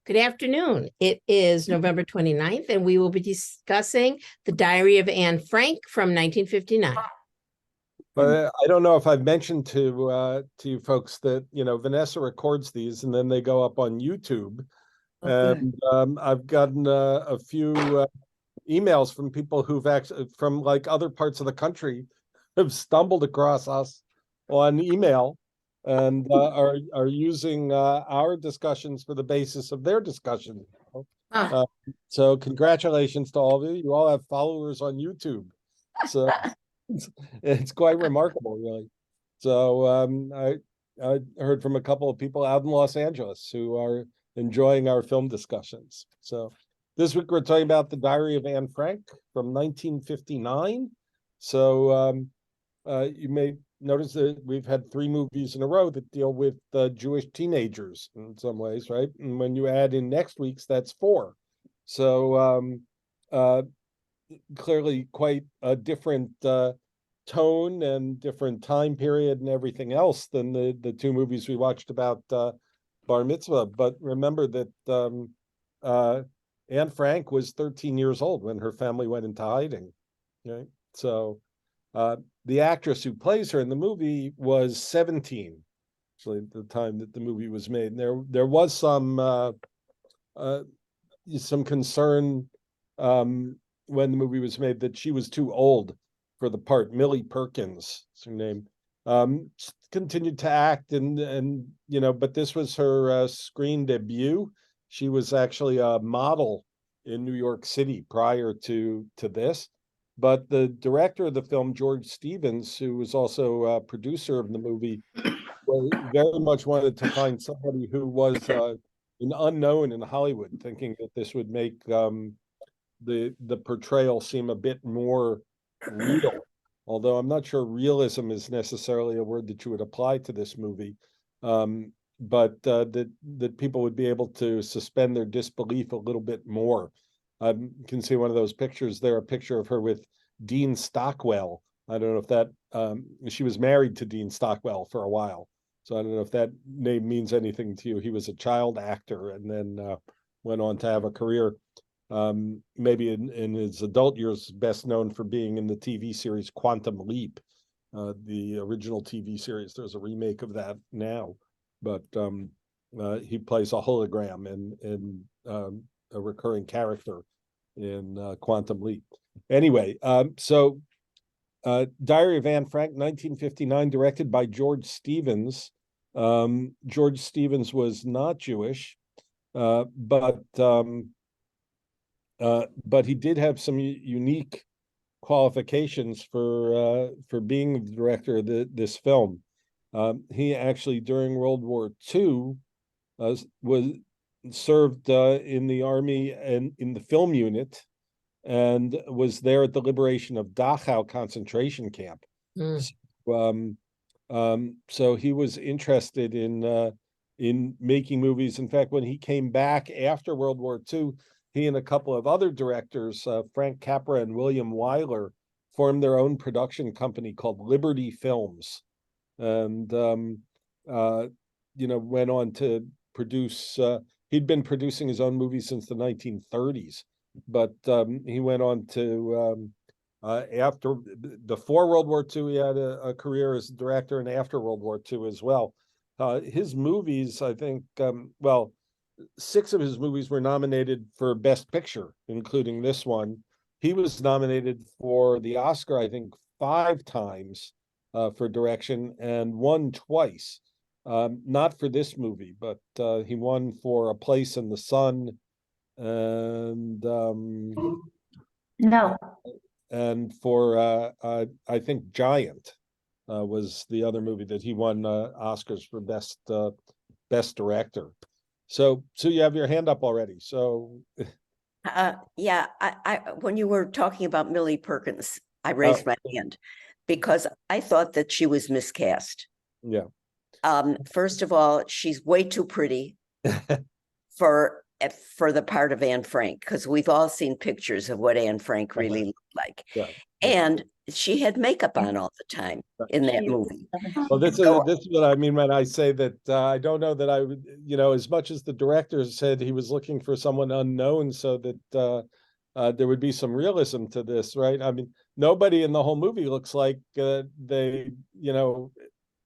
Good afternoon. It is November 29th, and we will be discussing The Diary of Anne Frank from 1959. But I don't know if I've mentioned to you folks that, Vanessa records these and then they go up on YouTube. Okay. And I've gotten a few emails from people who've actually, from like other parts of the country, have stumbled across us on email and are using our discussions for the basis of their discussion. Ah. So congratulations to all of you. You all have followers on YouTube. So it's quite remarkable, really. So I heard from a couple of people out in Los Angeles who are enjoying our film discussions. So this week we're talking about The Diary of Anne Frank from 1959. So you may notice that we've had 3 movies in a row that deal with Jewish teenagers in some ways, right? And when you add in next week's, that's 4. So clearly quite a different tone and different time period and everything else than the 2 movies we watched about Bar Mitzvah. But remember that Anne Frank was 13 years old when her family went into hiding. Right? So the actress who plays her in the movie was 17, actually, at the time that the movie was made. And there was some concern when the movie was made that she was too old for the part. Millie Perkins is her name. Continued to act and but this was her screen debut. She was actually a model in New York City prior to this. But the director of the film, George Stevens, who was also a producer of the movie, very much wanted to find somebody who was an unknown in Hollywood, thinking that this would make the portrayal seem a bit more real. Although I'm not sure realism is necessarily a word that you would apply to this movie, but that people would be able to suspend their disbelief a little bit more. You can see one of those pictures there, a picture of her with Dean Stockwell. I don't know if that, she was married to Dean Stockwell for a while. So I don't know if that name means anything to you. He was a child actor and then went on to have a career. Maybe in his adult years, best known for being in the TV series Quantum Leap, the original TV series. There's a remake of that now, but he plays a hologram in a recurring character in Quantum Leap. Anyway, so Diary of Anne Frank, 1959, directed by George Stevens. George Stevens was not Jewish, but he did have some unique qualifications for being the director of this film. He actually, during World War II, was served in the army and in the film unit, and was there at the liberation of Dachau concentration camp. So he was interested in making movies. In fact, when he came back after World War II, he and a couple of other directors, Frank Capra and William Wyler, formed their own production company called Liberty Films, and went on to produce. He'd been producing his own movies since the 1930s, but he went on to before World War II, he had a career as a director, and after World War II as well. His movies, I think, 6 of his movies were nominated for Best Picture, including this one. He was nominated for the Oscar, I think, 5 times for direction, and won twice. Not for this movie, but he won for A Place in the Sun, and No. and for I think Giant was the other movie that he won Oscars for best director. So you have your hand up already. So Yeah, I when you were talking about Millie Perkins, I raised my hand because I thought that she was miscast. Yeah. First of all, she's way too pretty for the part of Anne Frank, because we've all seen pictures of what Anne Frank really looked like. Yeah. And she had makeup on all the time in that movie. Well, this So- is what I mean when I say that I don't know that I would, as much as the director said he was looking for someone unknown so that there would be some realism to this, right? I mean, nobody in the whole movie looks like they,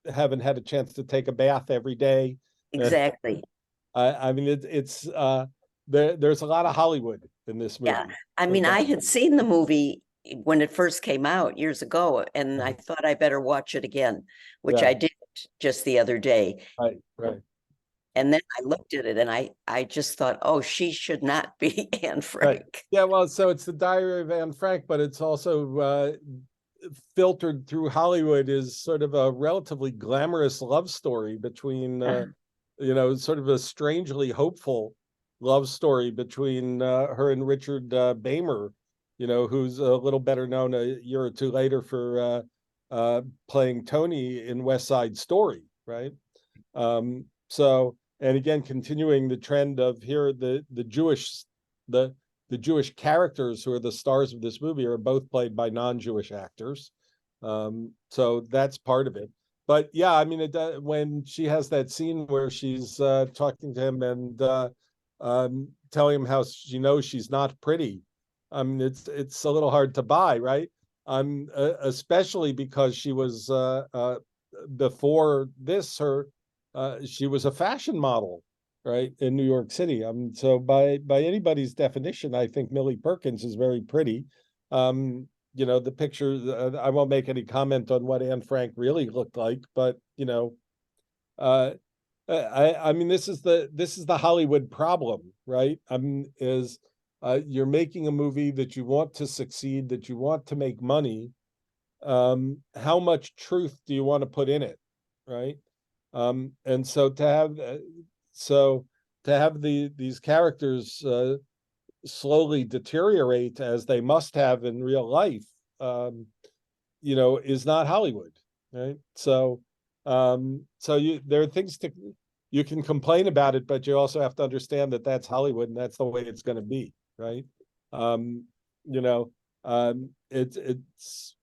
haven't had a chance to take a bath every day. Exactly. I mean, there's a lot of Hollywood in this movie. Yeah. I mean, I had seen the movie when it first came out years ago, and I thought I better watch it again, which Yeah. I did just the other day. Right. And then I looked at it and I just thought, oh, she should not be Anne Frank. Yeah, well, so it's the Diary of Anne Frank, but it's also filtered through Hollywood is sort of a relatively glamorous love story between, sort of a strangely hopeful love story between her and Richard Beymer, who's a little better known a year or two later for playing Tony in West Side Story, right? And again, continuing the trend of here, the Jewish characters who are the stars of this movie are both played by non-Jewish actors. So that's part of it. But yeah, I mean, when she has that scene where she's talking to him and telling him how she knows she's not pretty, I mean, it's a little hard to buy, right? Especially because she was before this, she was a fashion model, right, in New York City. So by anybody's definition, I think Millie Perkins is very pretty. The picture, I won't make any comment on what Anne Frank really looked like, but I mean, this is the Hollywood problem, right? You're making a movie that you want to succeed, that you want to make money. How much truth do you want to put in it, right? And so to have these characters slowly deteriorate as they must have in real life, is not Hollywood, right? So there are things you can complain about it, but you also have to understand that that's Hollywood and that's the way it's going to be, right? It's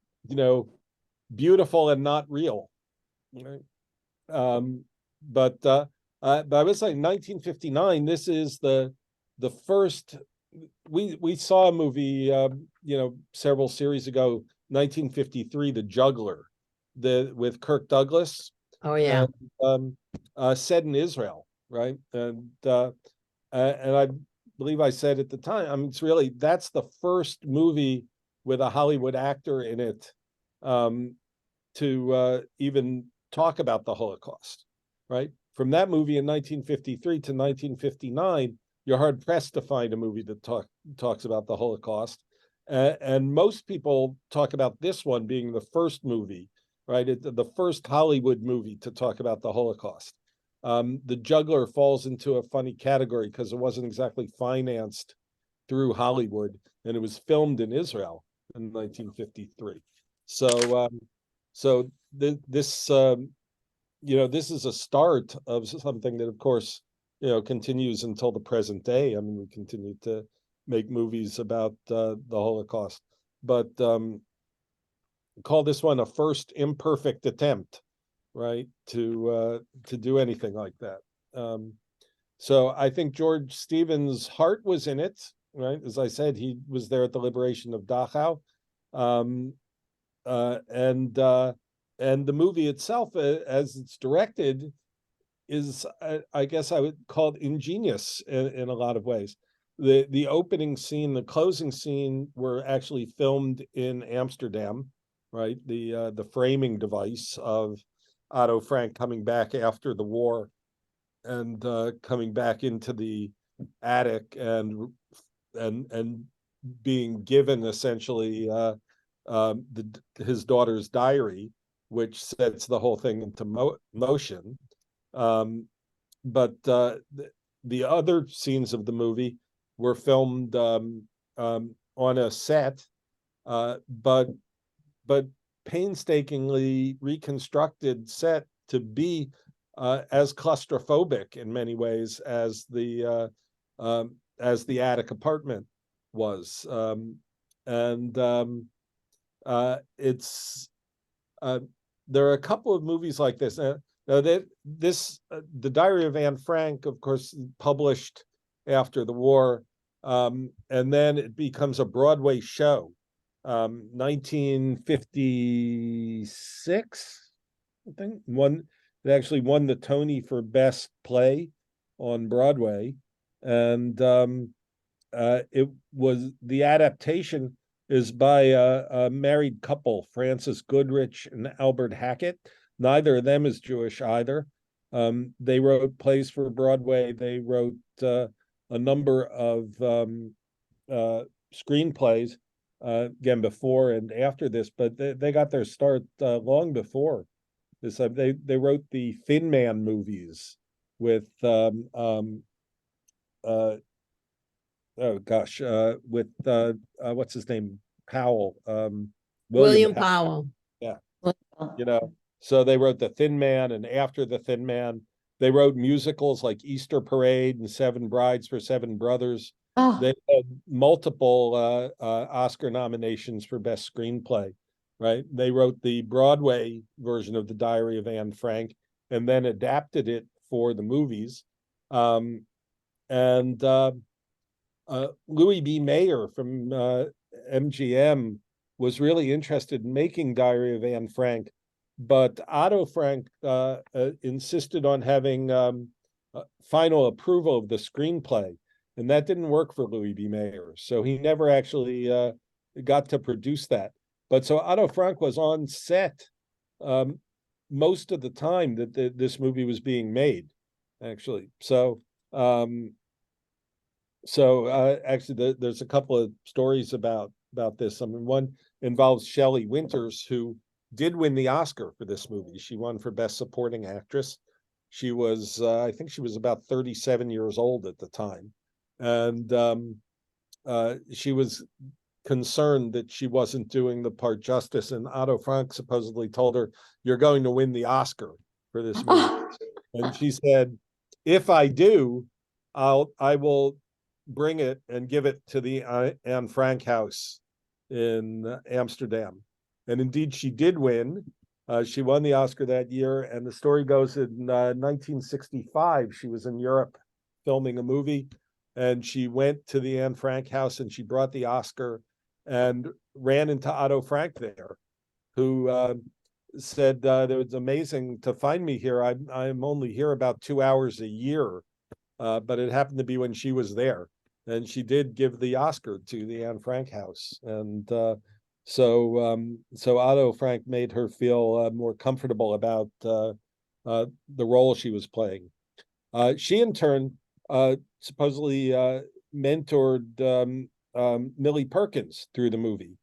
beautiful and not real, right? But I would say 1959. This is the first. We saw a movie, several series ago, 1953, The Juggler, with Kirk Douglas. Oh yeah. And, set in Israel, right? And I believe I said at the time, I mean, that's the first movie with a Hollywood actor in it to even talk about the Holocaust, right? From that movie in 1953 to 1959, you're hard pressed to find a movie that talks about the Holocaust. And most people talk about this one being the first movie, right? The first Hollywood movie to talk about the Holocaust. The Juggler falls into a funny category because it wasn't exactly financed through Hollywood, and it was filmed in Israel in 1953. So this is a start of something that, of course, continues until the present day. I mean, we continue to make movies about the Holocaust, but call this one a first imperfect attempt, right, to do anything like that. So I think George Stevens' heart was in it, right? As I said, he was there at the liberation of Dachau. And the movie itself, as it's directed, is I guess I would call it ingenious in a lot of ways. The opening scene, the closing scene were actually filmed in Amsterdam, right? The framing device of Otto Frank coming back after the war and coming back into the attic and being given essentially his daughter's diary, which sets the whole thing into motion. But the other scenes of the movie were filmed on a set, but painstakingly reconstructed set to be as claustrophobic in many ways as the attic apartment was. it's there are a couple of movies like this. Now that the Diary of Anne Frank, of course, published after the war, and then it becomes a Broadway show. 1956, I think, it actually won the Tony for Best Play on Broadway, and it was the adaptation is by a married couple, Francis Goodrich and Albert Hackett. Neither of them is Jewish either. They wrote plays for Broadway. They wrote a number of screenplays, again, before and after this, but they got their start long before this. They wrote the Thin Man movies with oh gosh, with what's his name? Powell, William Powell. Yeah, you know, so they wrote The Thin Man, and after The Thin Man, they wrote musicals like Easter Parade and Seven Brides for Seven Brothers. Oh, They had multiple Oscar nominations for Best Screenplay, right? They wrote the Broadway version of The Diary of Anne Frank and then adapted it for the movies. And Louis B. Mayer from MGM was really interested in making Diary of Anne Frank, but Otto Frank insisted on having final approval of the screenplay, and that didn't work for Louis B. Mayer, so he never actually got to produce that. But so Otto Frank was on set most of the time that this movie was being made, actually. So actually, there's a couple of stories about this. I mean, one involves Shelley Winters, who did win the Oscar for this movie. She won for Best Supporting Actress. She was, I think she was about 37 years old at the time. And she was concerned that she wasn't doing the part justice. And Otto Frank supposedly told her, "You're going to win the Oscar for this movie." And she said, "If I do, I will bring it and give it to the Anne Frank House in Amsterdam." And indeed, she did win. She won the Oscar that year. And the story goes in 1965, she was in Europe filming a movie, and she went to the Anne Frank House and she brought the Oscar and ran into Otto Frank there, who said, "It was amazing to find me here. I'm only here about 2 hours a year." But it happened to be when she was there, and she did give the Oscar to the Anne Frank House, and so Otto Frank made her feel more comfortable about the role she was playing. She in turn supposedly mentored Millie Perkins through the movie.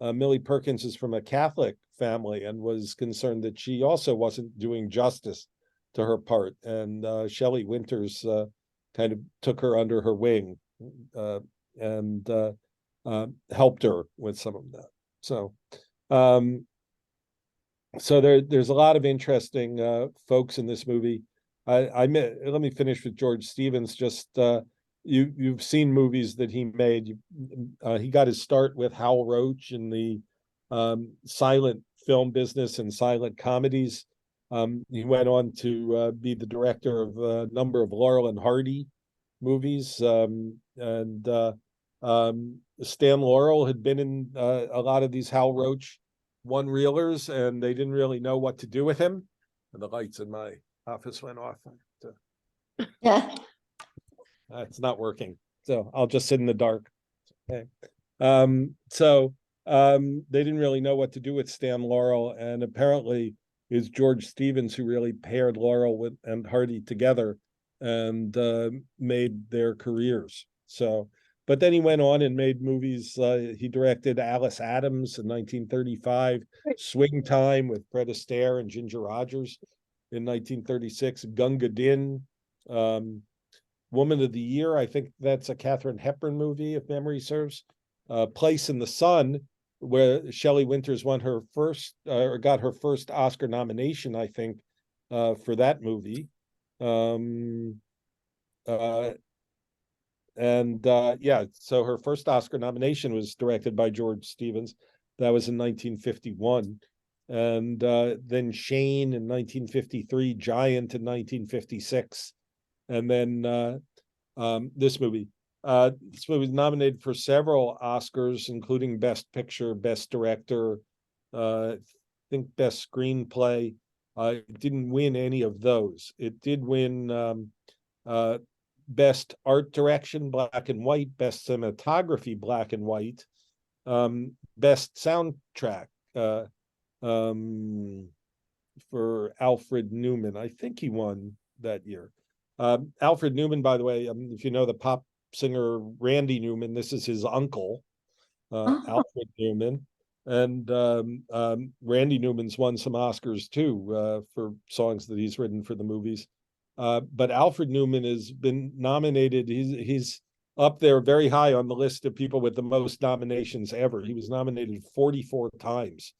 Millie Perkins is from a Catholic family and was concerned that she also wasn't doing justice to her part, and Shelley Winters kind of took her under her wing and helped her with some of that. So there's a lot of interesting folks in this movie. Let me finish with George Stevens. Just you've seen movies that he made. He got his start with Hal Roach in the silent film business and silent comedies. He went on to be the director of a number of Laurel and Hardy movies, and Stan Laurel had been in a lot of these Hal Roach one-reelers, and they didn't really know what to do with him. And the lights in my office went off. yeah. It's not working, so I'll just sit in the dark. Okay. So they didn't really know what to do with Stan Laurel, and apparently is George Stevens who really paired Laurel and Hardy together and made their careers. So, but then he went on and made movies. He directed Alice Adams in 1935, Swing Time with Fred Astaire and Ginger Rogers in 1936, Gunga Din, Woman of the Year. I think that's a Katharine Hepburn movie, if memory serves. Place in the Sun, where Shelley Winters won her first or got her first Oscar nomination, I think, for that movie. Yeah, so her first Oscar nomination was directed by George Stevens. That was in 1951. And then Shane in 1953, Giant in 1956. And then this movie. This movie was nominated for several Oscars, including Best Picture, Best Director, I think Best Screenplay. It didn't win any of those. It did win Best Art Direction, black and white, Best Cinematography, black and white, Best Soundtrack for Alfred Newman. I think he won that year. Alfred Newman, by the way, if you know the pop singer Randy Newman, this is his uncle, Alfred Newman. And Randy Newman's won some Oscars too for songs that he's written for the movies. But Alfred Newman has been nominated. He's up there very high on the list of people with the most nominations ever. He was nominated 44 times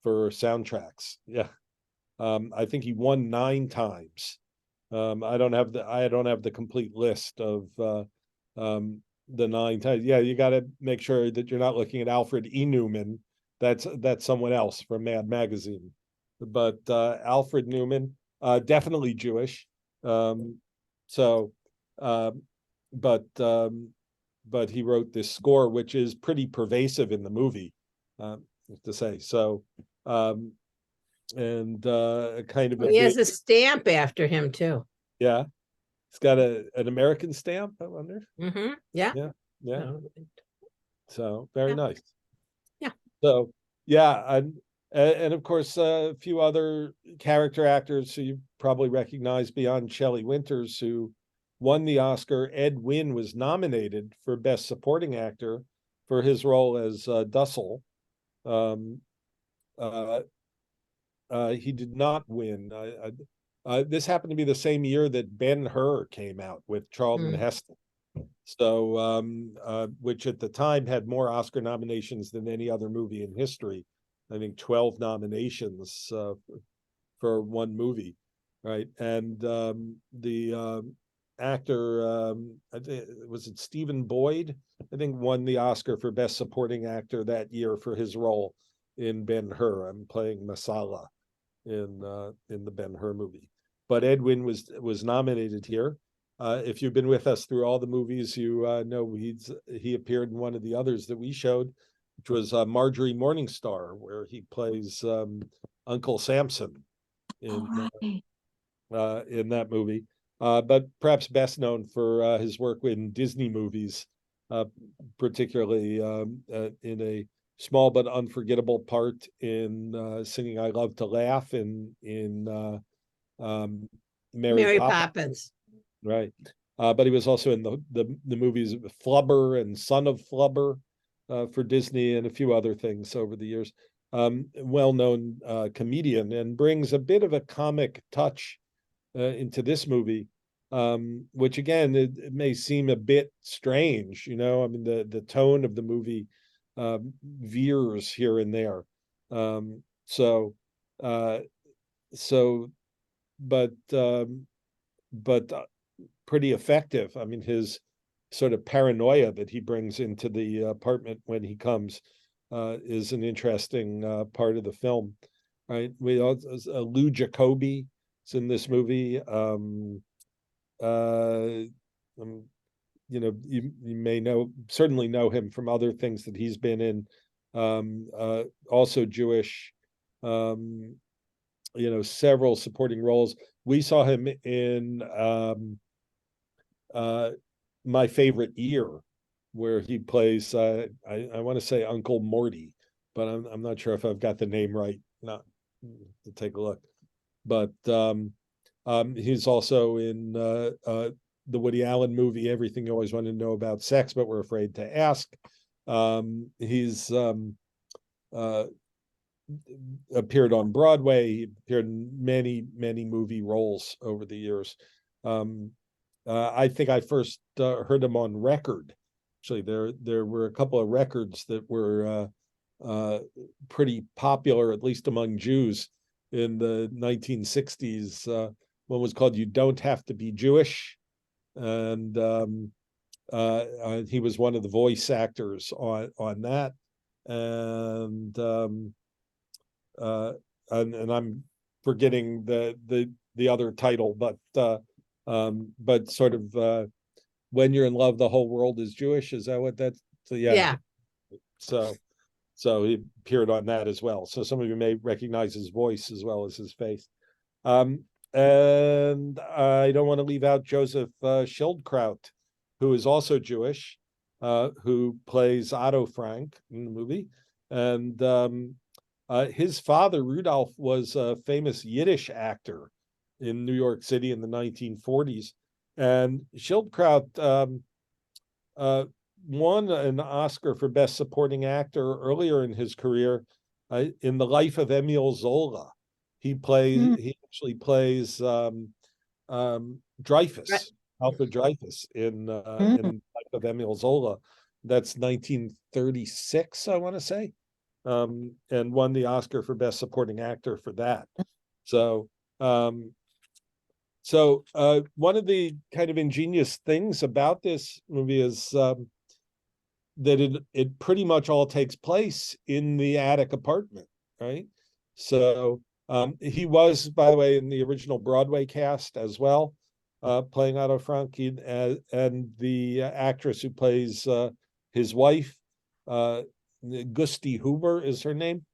for soundtracks. Yeah. I think he won 9 times. I don't have the complete list of the 9 times. Yeah, you got to make sure that you're not looking at Alfred E. Newman. That's someone else from Mad Magazine. But Alfred Newman, definitely Jewish. But he wrote this score, which is pretty pervasive in the movie, to say. So, kind of He has a stamp after him too. yeah, it's got an American stamp, I wonder. Yeah. Yeah. So very nice. Yeah. So yeah, and of course a few other character actors who you probably recognize beyond Shelley Winters, who won the Oscar. Ed Wynn was nominated for Best Supporting Actor for his role as Dussel. He did not win. This happened to be the same year that Ben-Hur came out with Charlton Heston. So, which at the time had more Oscar nominations than any other movie in history. I think 12 nominations for one movie, right? And the actor, was it Stephen Boyd? I think won the Oscar for Best Supporting Actor that year for his role in Ben-Hur. I'm playing Masala in the Ben-Hur movie. But Ed Wynn was nominated here. If you've been with us through all the movies, you know he appeared in one of the others that we showed, which was Marjorie Morningstar, where he plays Uncle Samson in that movie. But perhaps best known for his work in Disney movies, particularly in a small but unforgettable part in singing "I Love to Laugh" in Mary Poppins. Right. But he was also in the movies Flubber and Son of Flubber for Disney and a few other things over the years. Well-known comedian, and brings a bit of a comic touch into this movie, which again, it may seem a bit strange, I mean, the tone of the movie veers here and there. But pretty effective. I mean, his sort of paranoia that he brings into the apartment when he comes is an interesting part of the film, right? We also Lou Jacobi is in this movie. You may certainly know him from other things that he's been in. Also Jewish. Several supporting roles. We saw him in My Favorite Year, where he plays I want to say Uncle Morty, but I'm not sure if I've got the name right. Not to take a look. But he's also in the Woody Allen movie Everything You Always Wanted to Know About Sex But Were Afraid to Ask. He's appeared on Broadway. He appeared in many movie roles over the years. I think I first heard him on record. Actually, there were a couple of records that were pretty popular, at least among Jews, in the 1960s. One was called "You Don't Have to Be Jewish," and he was one of the voice actors on that. and I'm forgetting the other title, but sort of When You're in Love, the Whole World is Jewish. Is that what that's? So Yeah. So he appeared on that as well. So some of you may recognize his voice as well as his face. And I don't want to leave out Joseph Schildkraut, who is also Jewish, who plays Otto Frank in the movie. And his father, Rudolph, was a famous Yiddish actor in New York City in the 1940s. And Schildkraut won an Oscar for Best Supporting Actor earlier in his career in The Life of Emile Zola. He actually plays Dreyfus, Alfred Dreyfus in Life of Emile Zola. That's 1936, I want to say, and won the Oscar for Best Supporting Actor for that. So one of the kind of ingenious things about this movie is that it pretty much all takes place in the attic apartment, right? So he was, by the way, in the original Broadway cast as well, playing Otto Frank, and the actress who plays his wife, Gusti Huber is her name.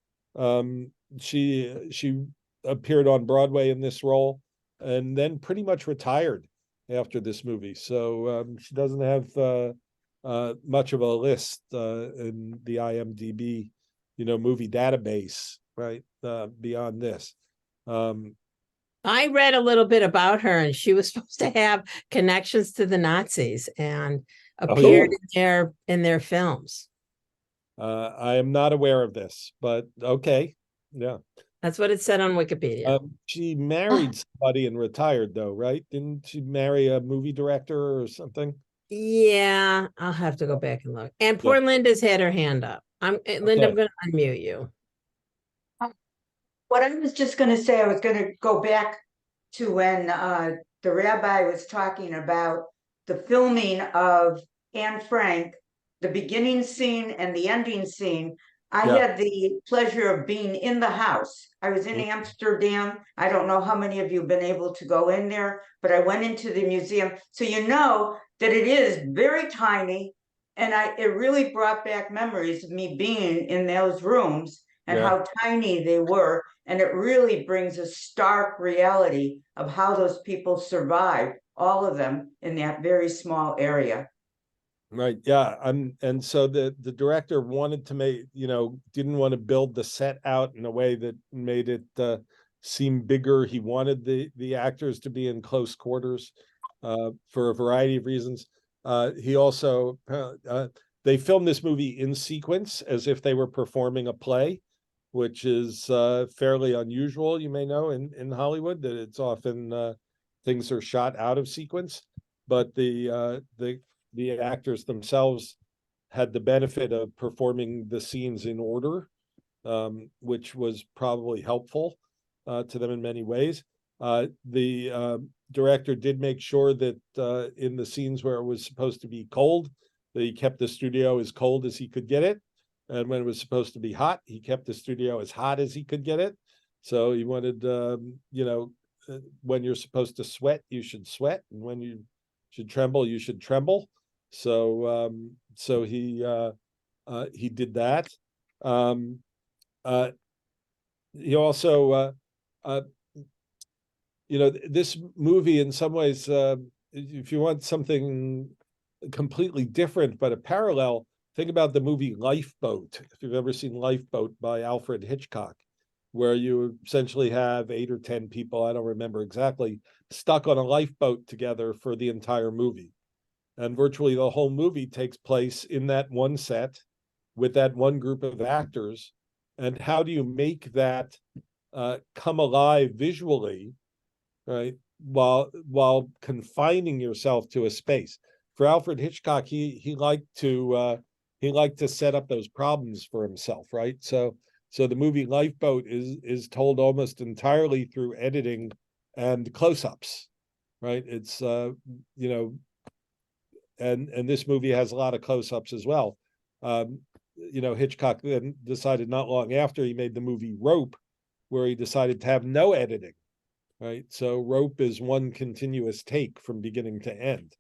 She appeared on Broadway in this role, and then pretty much retired after this movie. So she doesn't have much of a list in the IMDb, movie database, right? Beyond this. I read a little bit about her, and she was supposed to have connections to the Nazis and appeared in their films. I am not aware of this, but okay. Yeah. That's what it said on Wikipedia. She married somebody and retired, though, right? Didn't she marry a movie director or something? Yeah, I'll have to go back and look. And poor Linda's had her hand up. Linda, I'm going to unmute you. What I was just going to say, I was going to go back to when the rabbi was talking about the filming of Anne Frank, the beginning scene and the ending scene. I had the pleasure of being in the house. I was in Amsterdam. I don't know how many of you have been able to go in there, but I went into the museum. So you know that it is very tiny, and it really brought back memories of me being in those rooms and how tiny they were. And it really brings a stark reality of how those people survived, all of them, in that very small area. Right. Yeah. And so the director wanted to make, didn't want to build the set out in a way that made it seem bigger. He wanted the actors to be in close quarters for a variety of reasons. He also, they filmed this movie in sequence as if they were performing a play, which is fairly unusual, you may know, in Hollywood, that it's often things are shot out of sequence. But the actors themselves had the benefit of performing the scenes in order, which was probably helpful to them in many ways. The director did make sure that in the scenes where it was supposed to be cold, that he kept the studio as cold as he could get it. And when it was supposed to be hot, he kept the studio as hot as he could get it. So he wanted, when you're supposed to sweat, you should sweat. And when you should tremble, you should tremble. So he did that. He also, this movie in some ways, if you want something completely different but a parallel, think about the movie Lifeboat, if you've ever seen Lifeboat by Alfred Hitchcock, where you essentially have 8 or 10 people, I don't remember exactly, stuck on a lifeboat together for the entire movie. And virtually the whole movie takes place in that one set with that one group of actors. And how do you make that come alive visually, right, while confining yourself to a space? For Alfred Hitchcock, he liked to set up those problems for himself, right? So the movie Lifeboat is told almost entirely through editing and close-ups, right? It's and this movie has a lot of close-ups as well. Hitchcock then decided not long after he made the movie Rope, where he decided to have no editing, right? So Rope is one continuous take from beginning to end.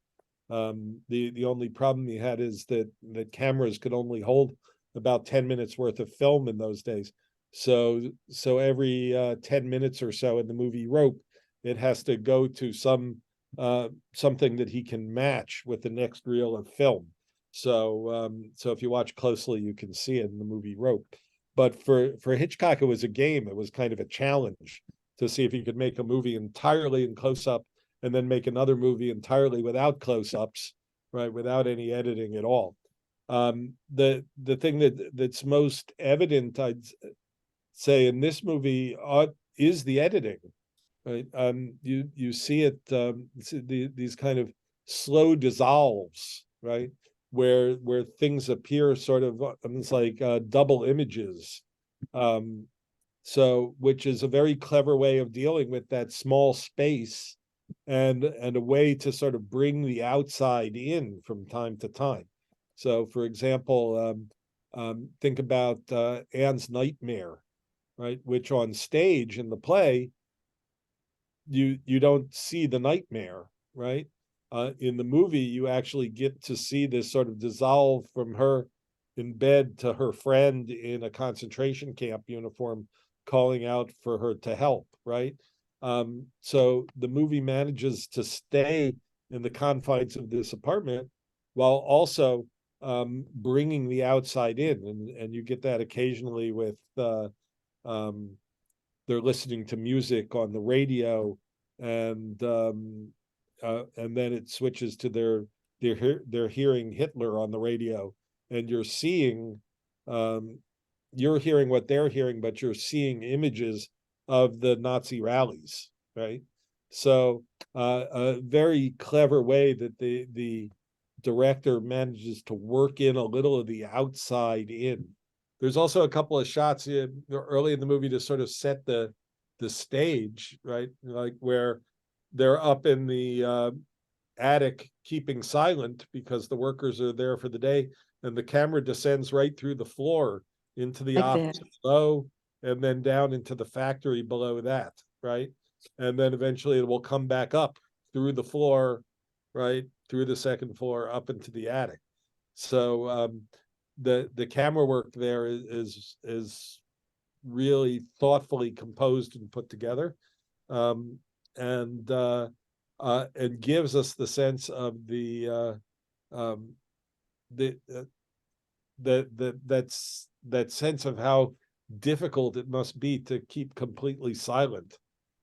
The only problem he had is that the cameras could only hold about 10 minutes worth of film in those days. So every 10 minutes or so in the movie Rope, it has to go to something that he can match with the next reel of film. So if you watch closely, you can see it in the movie Rope. But for Hitchcock, it was a game. It was kind of a challenge to see if he could make a movie entirely in close up and then make another movie entirely without close-ups, right, without any editing at all. The thing that's most evident, I'd say, in this movie is the editing, right? You see it, these kind of slow dissolves, right, where things appear sort of, it's like double images. Which is a very clever way of dealing with that small space, and a way to sort of bring the outside in from time to time. So, for example, think about Anne's Nightmare, right? Which on stage in the play, you don't see the nightmare, right? In the movie, you actually get to see this sort of dissolve from her in bed to her friend in a concentration camp uniform calling out for her to help, right? So the movie manages to stay in the confines of this apartment while also bringing the outside in, and you get that occasionally with they're listening to music on the radio, and then it switches to they're hearing Hitler on the radio, and you're seeing you're hearing what they're hearing, but you're seeing images of the Nazi rallies, right? So a very clever way that the director manages to work in a little of the outside in. There's also a couple of shots early in the movie to sort of set the stage, right? Like where they're up in the attic keeping silent because the workers are there for the day, and the camera descends right through the floor into the Like office that. below, and then down into the factory below that, right? And then eventually it will come back up through the floor, right, through the second floor up into the attic. So the camera work there is really thoughtfully composed and put together, and gives us the sense of that sense of how difficult it must be to keep completely silent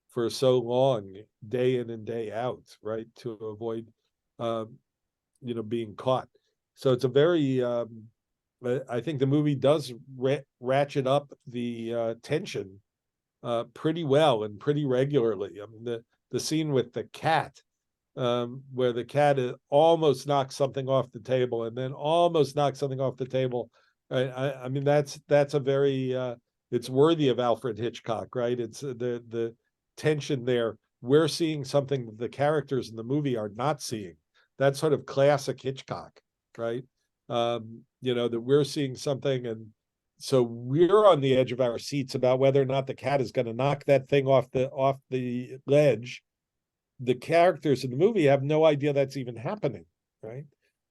for so long, day in and day out, right, to avoid being caught. So it's a very I think the movie does ratchet up the tension pretty well and pretty regularly. I mean, the scene with the cat, where the cat almost knocks something off the table and then almost knocks something off the table. Right? I mean, that's a very it's worthy of Alfred Hitchcock, right? It's the tension there. We're seeing something that the characters in the movie are not seeing. That's sort of classic Hitchcock, right? That we're seeing something, and so we're on the edge of our seats about whether or not the cat is going to knock that thing off the ledge. The characters in the movie have no idea that's even happening, right?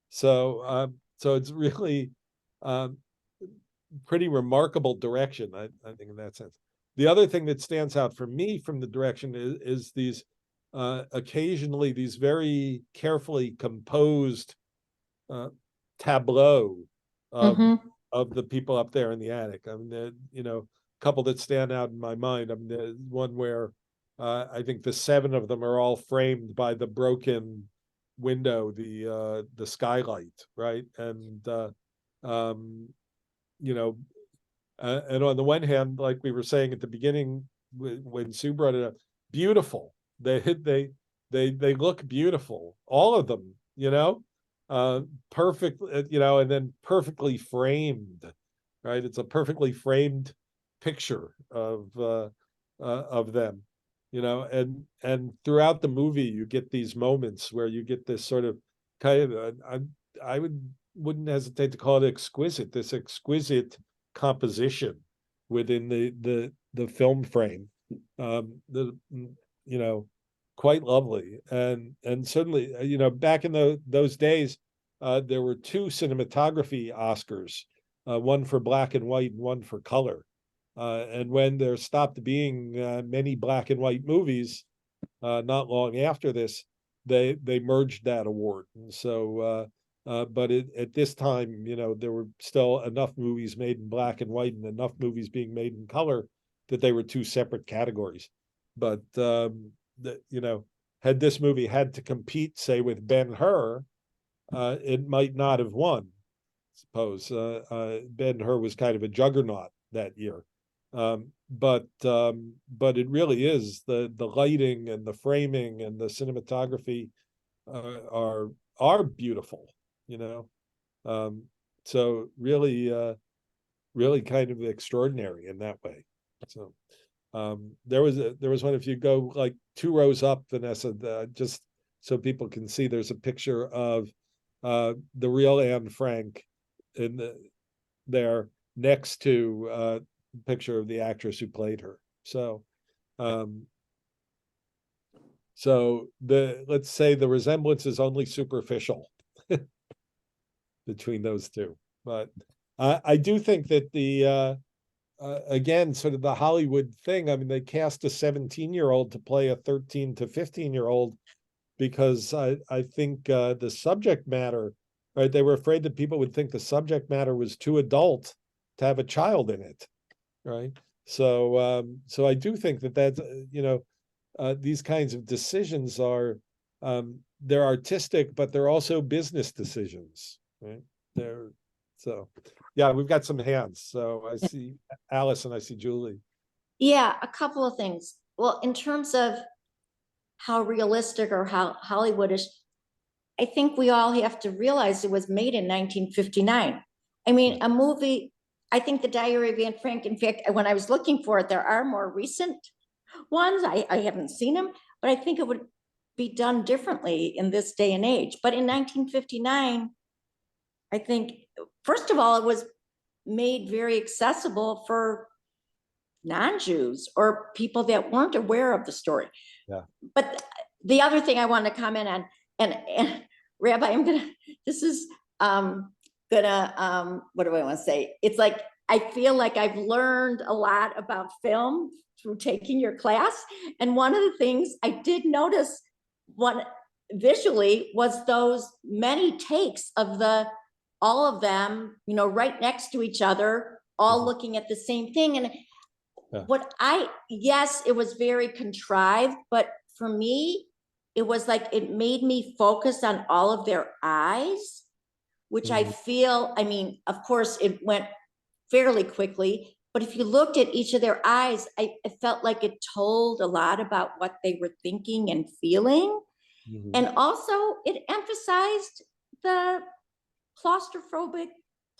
So it's really pretty remarkable direction, I think, in that sense. The other thing that stands out for me from the direction is these occasionally these very carefully composed tableau of the people up there in the attic. I mean, a couple that stand out in my mind. I mean, there's one where I think the seven of them are all framed by the broken window, the skylight, right? And and on the one hand, like we were saying at the beginning when Sue brought it up, beautiful. They look beautiful, all of them, perfect, and then perfectly framed, right? It's a perfectly framed picture of them, and throughout the movie you get these moments where you get this sort of kind of I would wouldn't hesitate to call it exquisite, this exquisite composition within the film frame. You know, quite lovely. And certainly, you know, back in those days, there were 2 cinematography Oscars, one for black and white and one for color. And when there stopped being many black and white movies, not long after this, they merged that award. And so, but at this time, you know, there were still enough movies made in black and white and enough movies being made in color that they were 2 separate categories. But you know, had this movie had to compete, say, with Ben-Hur, it might not have won. I suppose Ben-Hur was kind of a juggernaut that year. But it really is the lighting and the framing and the cinematography are beautiful, you know. So really really kind of extraordinary in that way. So there was one, if you go like 2 rows up, Vanessa, just so people can see, there's a picture of the real Anne Frank there next to picture of the actress who played her. So let's say the resemblance is only superficial between those 2. But I do think that the again, sort of the Hollywood thing, I mean, they cast a 17-year-old to play a 13 to 15-year-old because I think the subject matter, right, they were afraid that people would think the subject matter was too adult to have a child in it. Right. So I do think that that's, you know, these kinds of decisions are, they're artistic, but they're also business decisions, right? So yeah, we've got some hands. So I see Alice and I see Julie. Yeah, a couple of things. Well, in terms of how realistic or how Hollywoodish, I think we all have to realize it was made in 1959. I mean, a movie, I think The Diary of Anne Frank, in fact, when I was looking for it, there are more recent ones. I haven't seen them, but I think it would be done differently in this day and age. But in 1959, I think, first of all, it was made very accessible for non-Jews or people that weren't aware of the story. Yeah. But the other thing I want to comment on, and Rabbi, this is what do I want to say? It's like, I feel like I've learned a lot about film through taking your class. And one of the things I did notice visually was those many takes of all of them, you know, right next to each other, all looking at the same thing. And yes, it was very contrived, but for me, it was like, it made me focus on all of their eyes, which I feel, I mean, of course it went fairly quickly, but if you looked at each of their eyes, I felt like it told a lot about what they were thinking and feeling. And also it emphasized the claustrophobic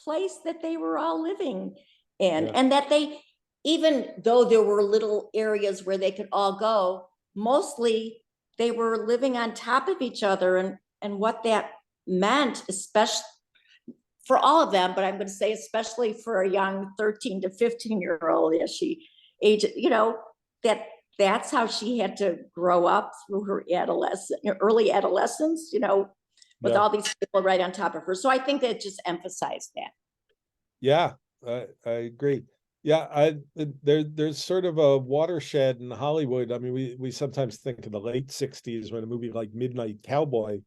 place that they were all living in, and that they, even though there were little areas where they could all go, mostly they were living on top of each other, and what that meant, especially for all of them, but I'm going to say especially for a young 13 to 15-year-old, as she aged, you know, that's how she had to grow up through her early adolescence, you know, with all these people right on top of her. So I think that just emphasized that. Yeah, I agree. Yeah, there's sort of a watershed in Hollywood. I mean, we sometimes think of the late 60s when a movie like Midnight Cowboy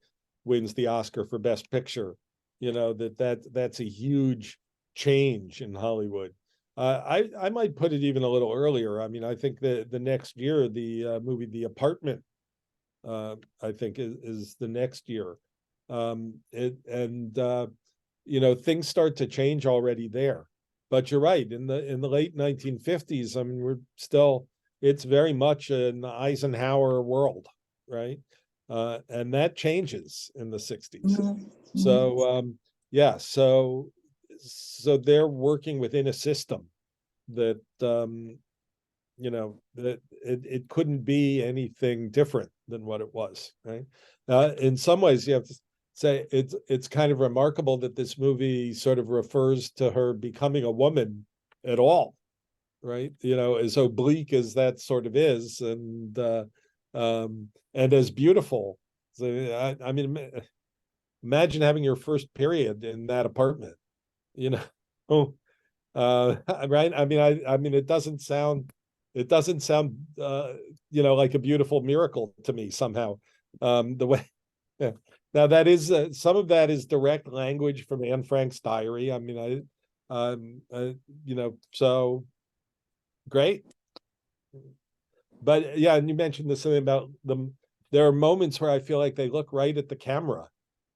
wins the Oscar for Best Picture. You know, that's a huge change in Hollywood. I might put it even a little earlier. I mean, I think the next year, the movie The Apartment, I think is the next year. You know, things start to change already there. But you're right, in the late 1950s, I mean, it's very much an Eisenhower world, right? And that changes in the 60s. So yeah, so they're working within a system that you know, that it couldn't be anything different than what it was, right? In some ways, you have to say it's kind of remarkable that this movie sort of refers to her becoming a woman at all, right? As oblique as that sort of is, and as beautiful. So I mean, imagine having your first period in that apartment, right? I mean, it doesn't sound like a beautiful miracle to me somehow. The way, yeah. Now that is some of that is direct language from Anne Frank's diary. I mean, so great. But yeah, and you mentioned this something about them. There are moments where I feel like they look right at the camera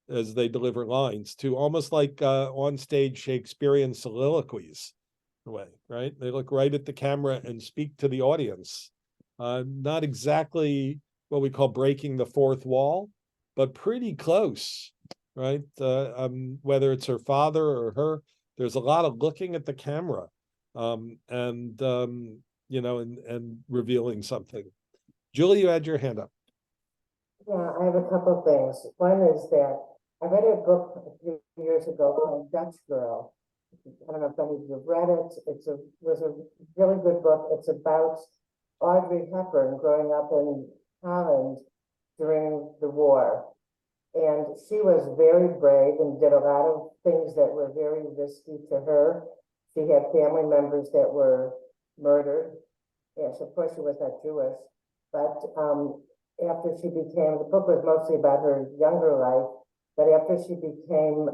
as they deliver lines, to almost like on stage Shakespearean soliloquies, in a way, right? They look right at the camera and speak to the audience. Not exactly what we call breaking the fourth wall, but pretty close, right? Whether it's her father or her, there's a lot of looking at the camera, and revealing something. Julie, you had your hand up. Yeah, I have a couple of things. One is that I read a book a few years ago called Dutch Girl. I don't know if any of you have read it. Was a really good book. It's about Audrey Hepburn growing up in Holland during the war. And she was very brave and did a lot of things that were very risky to her. She had family members that were murdered. Yes, of course she was not Jewish, but after she became, the book was mostly about her younger life, but after she became,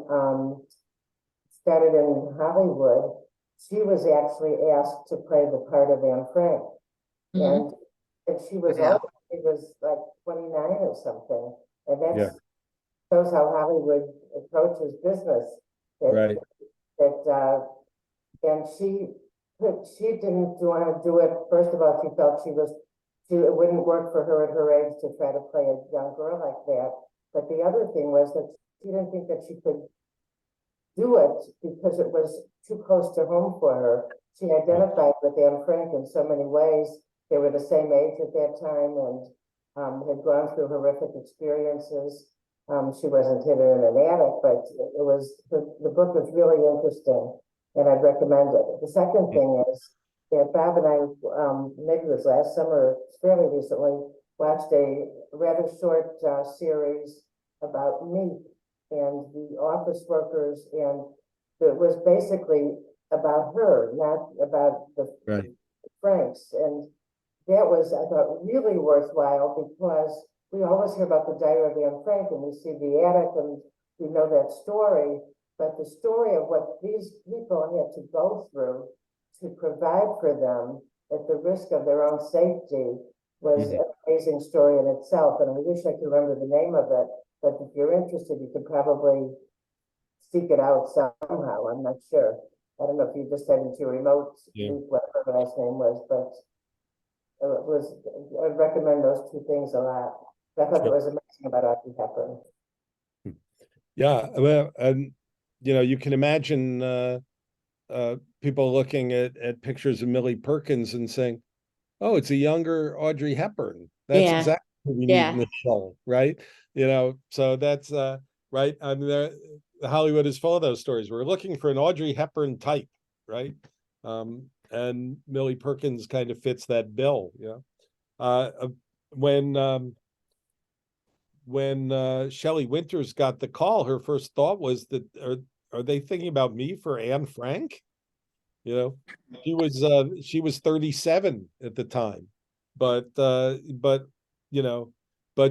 started in Hollywood, she was actually asked to play the part of Anne Frank. Mhm. And she was Yeah. old, she was like 29 or something. And that Yeah. shows how Hollywood approaches business. Right. And she didn't want to do it. First of all, she felt it wouldn't work for her at her age to try to play a young girl like that. But the other thing was that she didn't think that she could do it because it was too close to home for her. She identified with Anne Frank in so many ways. They were the same age at that time and had gone through horrific experiences. She wasn't hidden in an attic, but the book was really interesting, and I'd recommend it. The second thing is that Bob and I, maybe it was last summer, fairly recently, watched a rather short series about meat and the office workers, and it was basically about her, not about the Right. Franks. And that was, I thought, really worthwhile because we always hear about the diary of Anne Frank and we see the attic and we know that story, but the story of what these people had to go through to provide for them at the risk of their own safety was an amazing story in itself. And I wish I could remember the name of it, but if you're interested, you could probably seek it out somehow. I'm not sure. I don't know if you just had into your remote, whatever her last name was, but I recommend those two things a lot. I thought it was amazing about Audrey Hepburn. Yeah, well, and you can imagine people looking at pictures of Millie Perkins and saying, "Oh, it's a younger Audrey Hepburn." That's Yeah. exactly what we need in the show, right? So that's right. I mean, Hollywood is full of those stories. We're looking for an Audrey Hepburn type, right? And Millie Perkins kind of fits that bill. When Shelley Winters got the call, her first thought was that are they thinking about me for Anne Frank? She was 37 at the time, but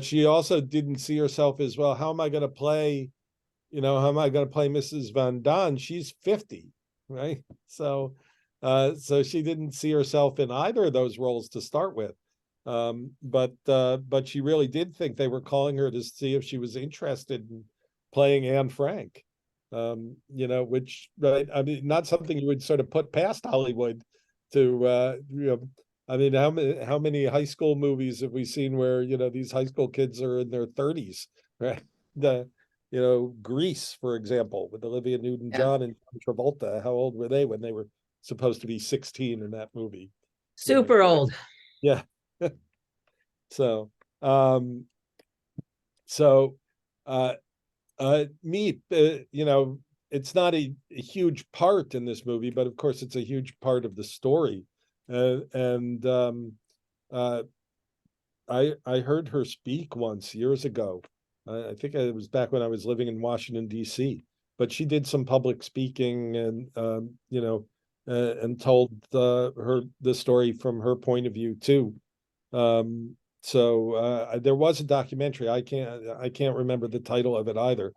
she also didn't see herself as, well, how am I going to play Mrs. Van Don? She's 50, right? So she didn't see herself in either of those roles to start with. But she really did think they were calling her to see if she was interested in playing Anne Frank. Which, right, I mean, not something you would sort of put past Hollywood to, I mean, how many high school movies have we seen where, these high school kids are in their 30s, right? Grease, for example, with Olivia Newton-John and John Travolta. How old were they when they were supposed to be 16 in that movie? Super old. Yeah. So Meep, it's not a huge part in this movie, but of course it's a huge part of the story. And I heard her speak once years ago. I think it was back when I was living in Washington, D.C. But she did some public speaking and and told the story from her point of view too. So there was a documentary. I can't remember the title of it either,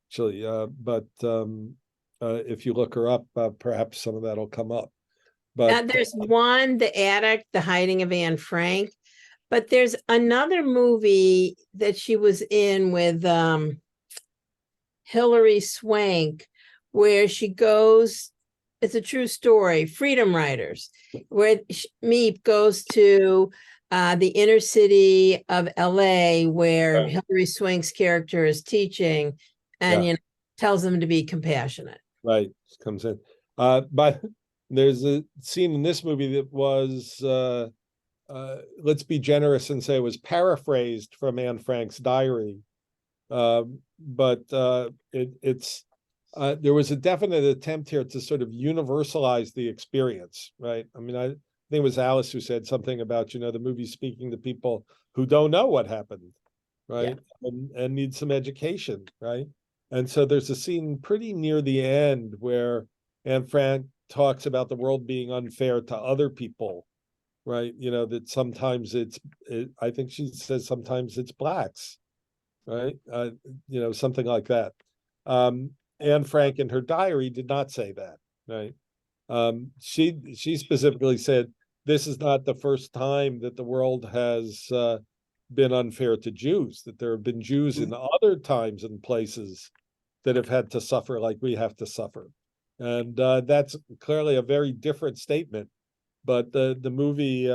actually. But if you look her up, perhaps some of that'll come up. But There's one, The Attic, The Hiding of Anne Frank, but there's another movie that she was in with Hilary Swank, where she goes, it's a true story, Freedom Riders, where Meep goes to the inner city of LA, where Right. Hilary Swank's character is teaching, and Yeah. tells them to be compassionate. right, comes in. But there's a scene in this movie that was let's be generous and say it was paraphrased from Anne Frank's diary. But it's there was a definite attempt here to sort of universalize the experience, right? I mean, I think it was Alice who said something about, the movie speaking to people who don't know what happened, right? And need some education, right? And so there's a scene pretty near the end where Anne Frank talks about the world being unfair to other people, right? That sometimes I think she says sometimes it's blacks, right? Something like that. Anne Frank in her diary did not say that, right? She specifically said, this is not the first time that the world has been unfair to Jews, that there have been Jews in other times and places that have had to suffer like we have to suffer. And that's clearly a very different statement. But the movie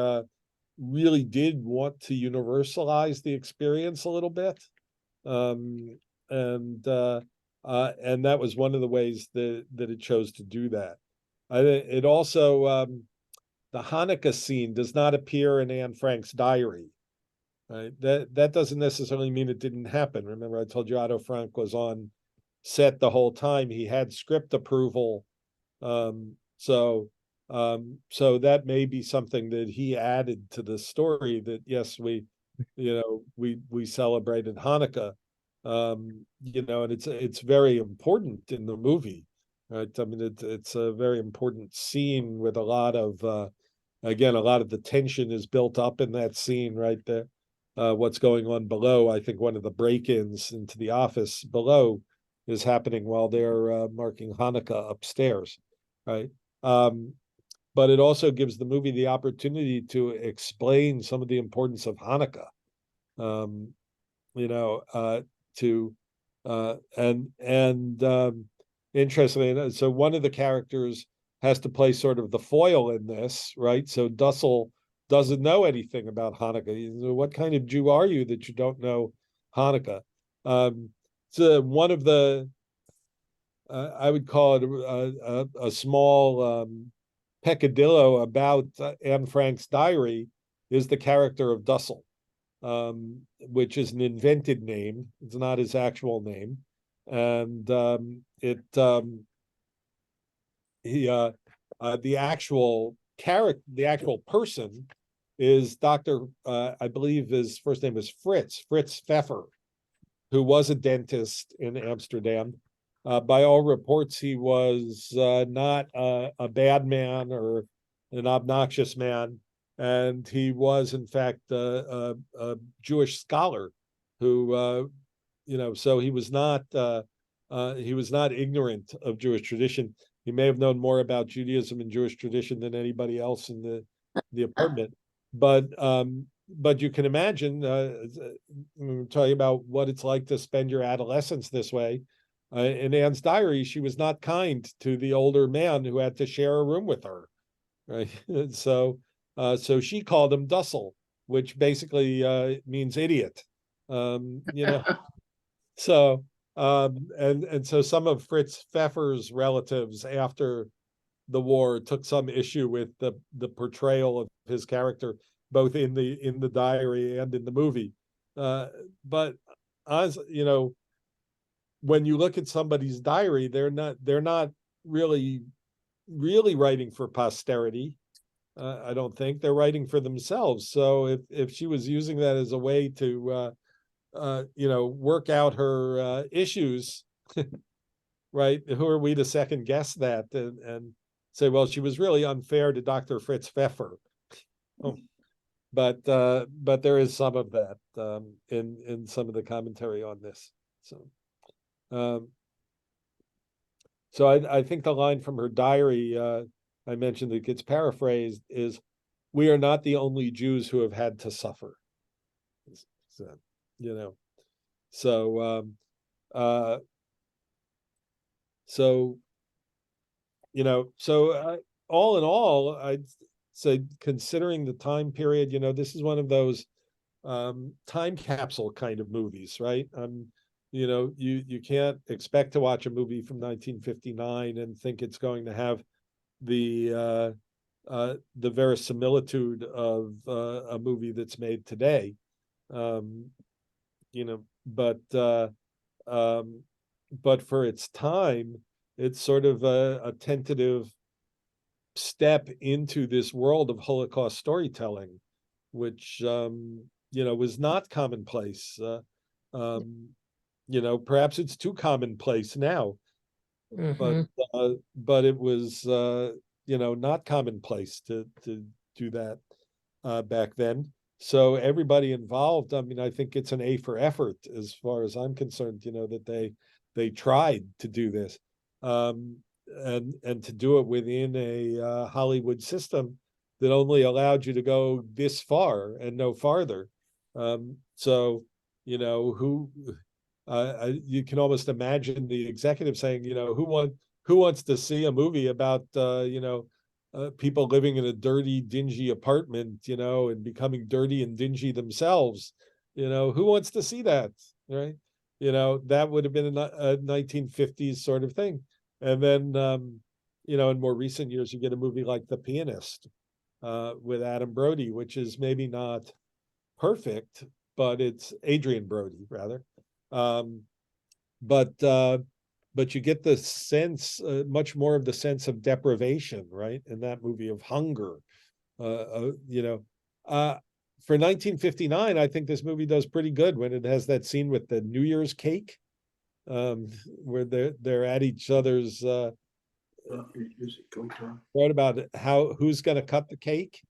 really did want to universalize the experience a little bit. And that was one of the ways that it chose to do that. It also, the Hanukkah scene does not appear in Anne Frank's diary. Right? That doesn't necessarily mean it didn't happen. Remember, I told you Otto Frank was on set the whole time. He had script approval. So that may be something that he added to the story, that yes, we celebrated Hanukkah, and it's very important in the movie, right? I mean, it's a very important scene with a lot of again, a lot of the tension is built up in that scene right there. What's going on below? I think one of the break-ins into the office below is happening while they're marking Hanukkah upstairs, right? But it also gives the movie the opportunity to explain some of the importance of Hanukkah. Interestingly, so one of the characters has to play sort of the foil in this, right? So Dussel doesn't know anything about Hanukkah. What kind of Jew are you that you don't know Hanukkah? So one of the, I would call it a small peccadillo about Anne Frank's diary is the character of Dussel, which is an invented name. It's not his actual name. And the actual character, the actual person is Dr. I believe his first name is Fritz Pfeffer, who was a dentist in Amsterdam. By all reports, he was not a bad man or an obnoxious man, and he was, in fact, a Jewish scholar who, so he was not ignorant of Jewish tradition. He may have known more about Judaism and Jewish tradition than anybody else in the apartment. But you can imagine, we're talking about what it's like to spend your adolescence this way. In Anne's diary, she was not kind to the older man who had to share a room with her, right? So she called him Dussel, which basically means idiot. So and so some of Fritz Pfeffer's relatives after the war took some issue with the portrayal of his character, both in the diary and in the movie. But as when you look at somebody's diary, they're not really writing for posterity. I don't think they're writing for themselves. So if she was using that as a way to work out her issues, right? Who are we to second guess that and say, well, she was really unfair to Dr. Fritz Pfeffer. But there is some of that in some of the commentary on this. So I think the line from her diary I mentioned that gets paraphrased is, "We are not the only Jews who have had to suffer." So, all in all, I'd say, considering the time period, this is one of those time capsule kind of movies, right? You can't expect to watch a movie from 1959 and think it's going to have the verisimilitude of a movie that's made today. But for its time, it's sort of a tentative step into this world of Holocaust storytelling, which was not commonplace. Perhaps it's too commonplace now, but it was not commonplace to do that back then. So everybody involved, I think it's an A for effort as far as I'm concerned, that they tried to do this, and to do it within a Hollywood system that only allowed you to go this far and no farther. You can almost imagine the executive saying, who wants to see a movie about people living in a dirty, dingy apartment, and becoming dirty and dingy themselves? Who wants to see that, right? That would have been a 1950s sort of thing. And then, in more recent years, you get a movie like The Pianist with Adam Brody, which is maybe not perfect, but it's Adrian Brody, rather. But you get the sense, much more of the sense of deprivation, right? In that movie, of hunger. For 1959, I think this movie does pretty good when it has that scene with the New Year's cake, where they're at each other's. Right, about who's going to cut the cake,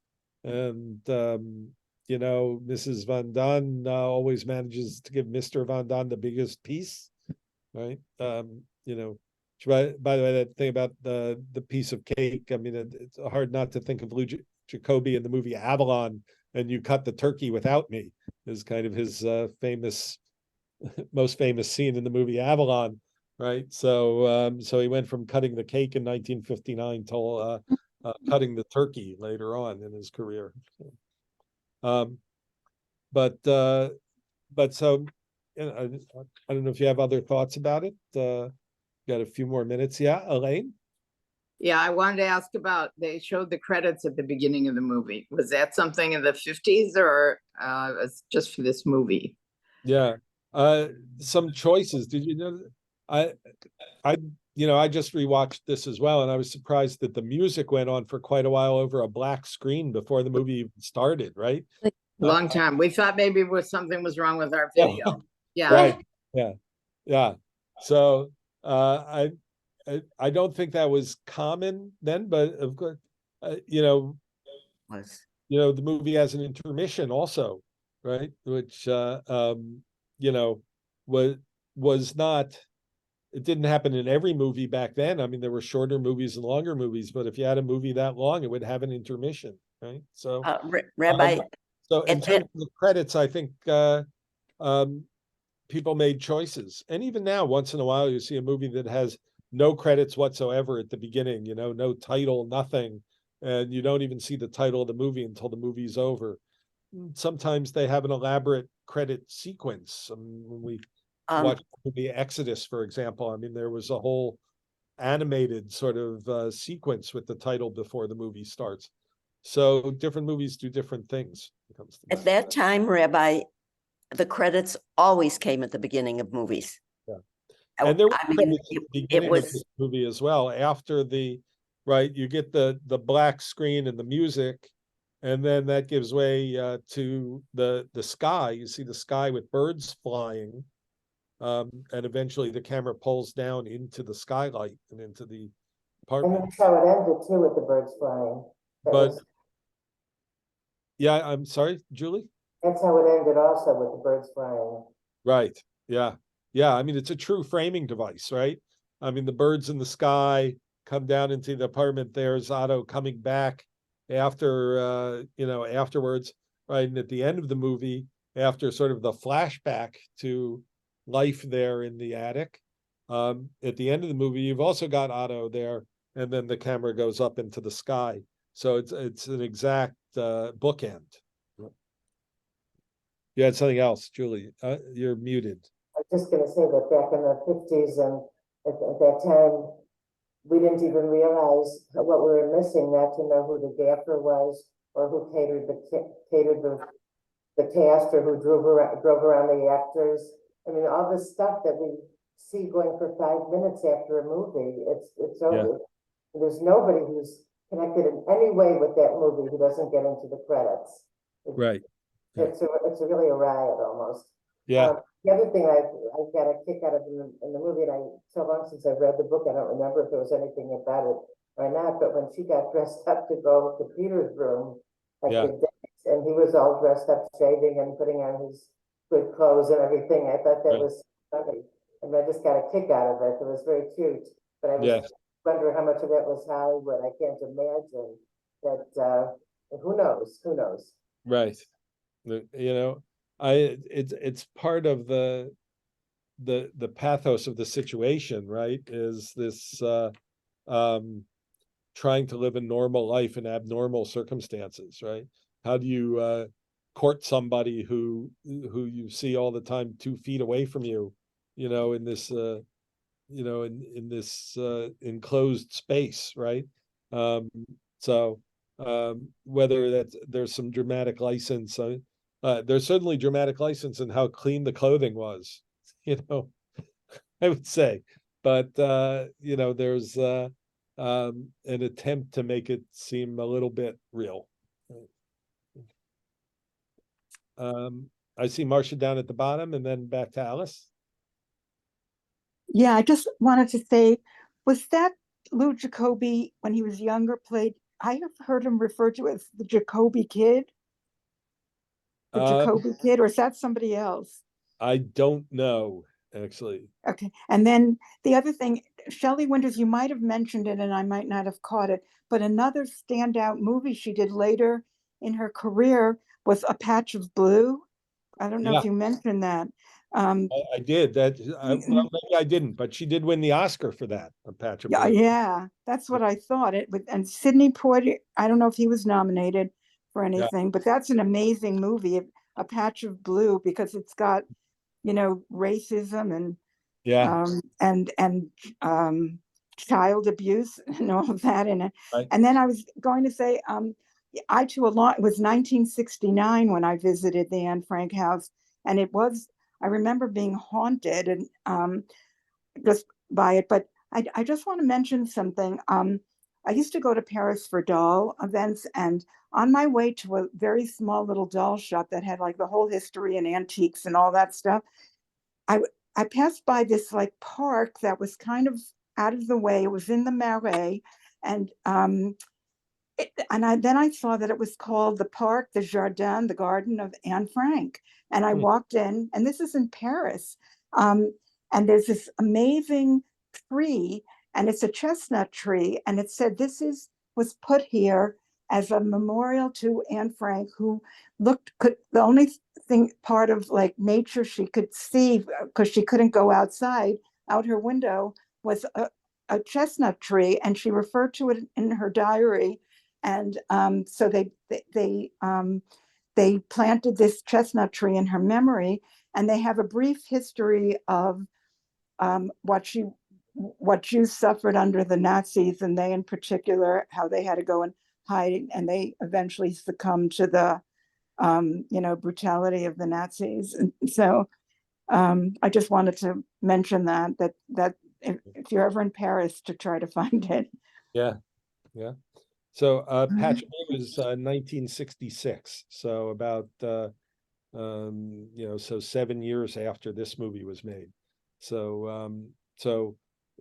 and Mrs. Van Don always manages to give Mr. Van Don the biggest piece, right? By the way, that thing about the piece of cake, it's hard not to think of Lou Jacoby in the movie Avalon, and "You cut the turkey without me" is kind of his most famous scene in the movie Avalon, right? So he went from cutting the cake in 1959 till cutting the turkey later on in his career. But so I don't know if you have other thoughts about it. Got a few more minutes. Yeah, Elaine? Yeah, I wanted to ask about, they showed the credits at the beginning of the movie. Was that something in the 50s, or it's just for this movie? Yeah. Some choices. Did you know? I just rewatched this as well, and I was surprised that the music went on for quite a while over a black screen before the movie even started, right? Long time. We thought maybe something was wrong with our video. Yeah. Right. Yeah. So I don't think that was common then, but of course, the movie has an intermission also, right? Which was not. It didn't happen in every movie back then. There were shorter movies and longer movies, but if you had a movie that long, it would have an intermission, right? So, Rabbi. So in terms of the credits, I think people made choices. And even now, once in a while, you see a movie that has no credits whatsoever at the beginning, no title, nothing. And you don't even see the title of the movie until the movie's over. Sometimes they have an elaborate credit sequence. When we watched the movie Exodus, for example, there was a whole animated sort of sequence with the title before the movie starts. So different movies do different things. At that time, Rabbi, the credits always came at the beginning of movies. Yeah. And there was I mean, at the it beginning of was, this movie as well, after the, right, you get the black screen and the music, and then that gives way to the sky. You see the sky with birds flying, and eventually the camera pulls down into the skylight and into the And apartment. that's how it ended too, with the birds flying. That But was, yeah, I'm sorry, Julie? that's how it ended also, with the birds flying. Right. Yeah. Yeah. I mean, it's a true framing device, right? I mean, the birds in the sky come down into the apartment. There's Otto coming back after, afterwards, right? And at the end of the movie, after sort of the flashback to life there in the attic, at the end of the movie, you've also got Otto there, and then the camera goes up into the sky. So it's an exact bookend. You had something else, Julie. You're muted. I was just gonna say that back in the fifties and at that time, we didn't even realize what we were missing, not to know who the gaffer was or who catered the cast or who drove around the actors. I mean, all this stuff that we see going for 5 minutes after a movie, it's over. There's nobody who's connected in any way with that movie who doesn't get into the credits. Right. Yeah. It's really a riot almost. Yeah. The other thing I got a kick out of in the movie, and so long since I've read the book, I don't remember if there was anything about it or not, but when she got dressed up to go to Peter's room, like Yeah. the dates, and he was all dressed up, shaving and putting on his good clothes and everything, I thought that Right. was funny. And I just got a kick out of it. It was very cute, but I was Yes. wondering how much of that was Hollywood. I can't imagine that, who knows, who knows? Right. It's part of the pathos of the situation, right? Is this trying to live a normal life in abnormal circumstances, right? How do you court somebody who you see all the time 2 feet away from you, in this in this enclosed space, right? So whether there's some dramatic license, there's certainly dramatic license in how clean the clothing was, I would say, but there's an attempt to make it seem a little bit real. I see Marcia down at the bottom, and then back to Alice. Yeah, I just wanted to say, was that Lou Jacoby when he was younger played? I have heard him referred to as the Jacoby Kid. The Jacoby Kid, or is that somebody else? I don't know, actually. Okay. And then the other thing, Shelley Winters, you might have mentioned it and I might not have caught it, but another standout movie she did later in her career was A Patch of Blue. I don't know if you mentioned that. I did that. Well, maybe I didn't, but she did win the Oscar for that. A Patch of Yeah, Blue. yeah, that's what I thought. And Sidney Poitier, I don't know if he was nominated for anything, but that's an amazing movie, A Patch of Blue, because it's got, racism and Yeah. Child abuse and all of that in it. Right. And then I was going to say, I too, it was 1969 when I visited the Anne Frank house, and I remember being haunted and just by it. But I just want to mention something. I used to go to Paris for doll events, and on my way to a very small little doll shop that had like the whole history and antiques and all that stuff, I passed by this like park that was kind of out of the way. It was in the Marais, and then I saw that it was called the Parc, the Jardin, the Garden of Anne Frank. And I walked in, and this is in Paris. And there's this amazing tree, and it's a chestnut tree. And it said was put here as a memorial to Anne Frank, who the only part of like nature she could see, because she couldn't go outside, out her window, was a chestnut tree. And she referred to it in her diary. And so they planted this chestnut tree in her memory, and they have a brief history of what Jews suffered under the Nazis, and they in particular, how they had to go and hide, and they eventually succumbed to the brutality of the Nazis. And so I just wanted to mention that if you're ever in Paris, to try to find it. Yeah, yeah. So Patch Blue is 1966. So about so 7 years after this movie was made. So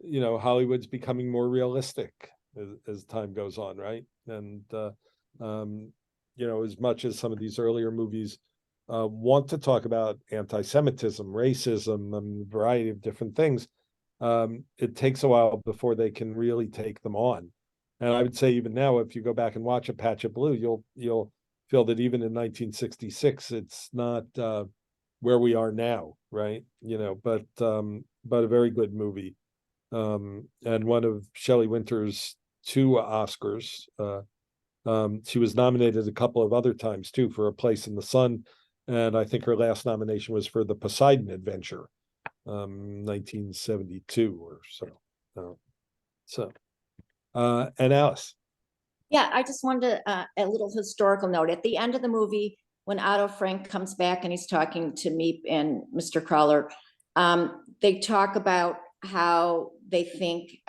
Hollywood's becoming more realistic as time goes on, right? And as much as some of these earlier movies want to talk about anti-Semitism, racism, a variety of different things, it takes a while before they can really take them on. And I would say even now, if you go back and watch A Patch of Blue, you'll feel that even in 1966, it's not where we are now, right? But a very good movie, and one of Shelley Winter's 2 Oscars. She was nominated a couple of other times too for A Place in the Sun, and I think her last nomination was for The Poseidon Adventure, 1972 or so. And Alice. Yeah, I just wanted a little historical note. At the end of the movie, when Otto Frank comes back and he's talking to Meep and Mr. Crawler, they talk about how they think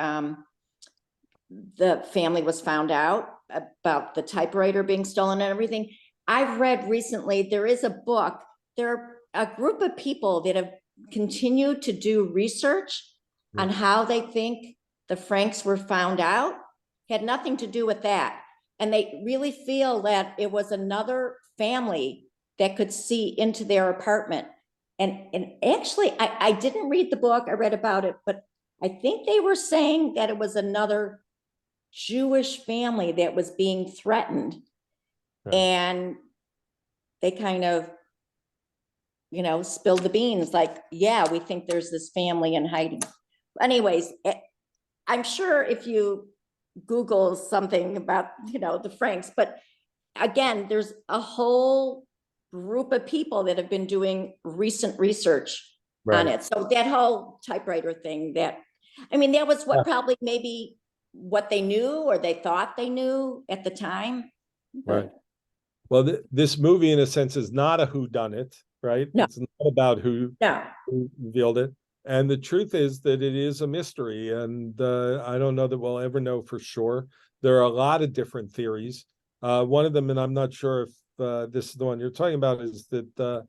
the family was found out about the typewriter being stolen and everything. I've read recently, there is a book, there are a group of people that have continued to do research on how they think the Franks were found out. Had nothing to do with that. And they really feel that it was another family that could see into their apartment. And actually, I didn't read the book, I read about it, but I think they were saying that it was another Jewish family that was being threatened. Right. And they kind of, spilled the beans, like, yeah, we think there's this family in hiding. Anyways, I'm sure if you Google something about, the Franks, but again, there's a whole group of people that have been doing recent research on it. So that whole typewriter thing, that was what probably maybe what they knew or they thought they knew at the time. Right. Well, this movie, in a sense, is not a whodunit, right? No. It's not about who No. revealed it. And the truth is that it is a mystery. And I don't know that we'll ever know for sure. There are a lot of different theories. One of them, and I'm not sure if this is the one you're talking about, is that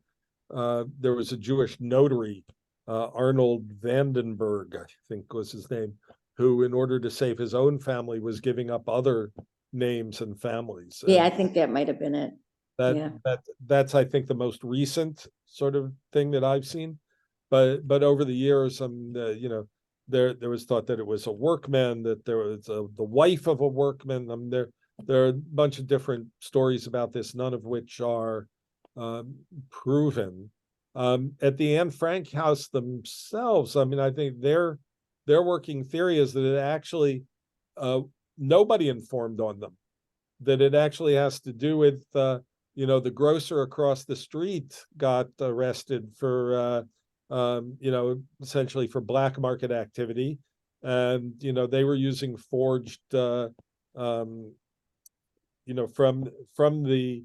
there was a Jewish notary, Arnold Vandenberg, I think was his name, who, in order to save his own family, was giving up other names and families. Yeah, I think that might have been it. That's I think the most recent sort of thing that I've seen. But over the years, there was thought that it was a workman, that there was the wife of a workman. There are a bunch of different stories about this, none of which are proven. At the Anne Frank house themselves, I think their working theory is that it actually nobody informed on them, that it actually has to do with the grocer across the street got arrested for essentially for black market activity, and they were using forged from the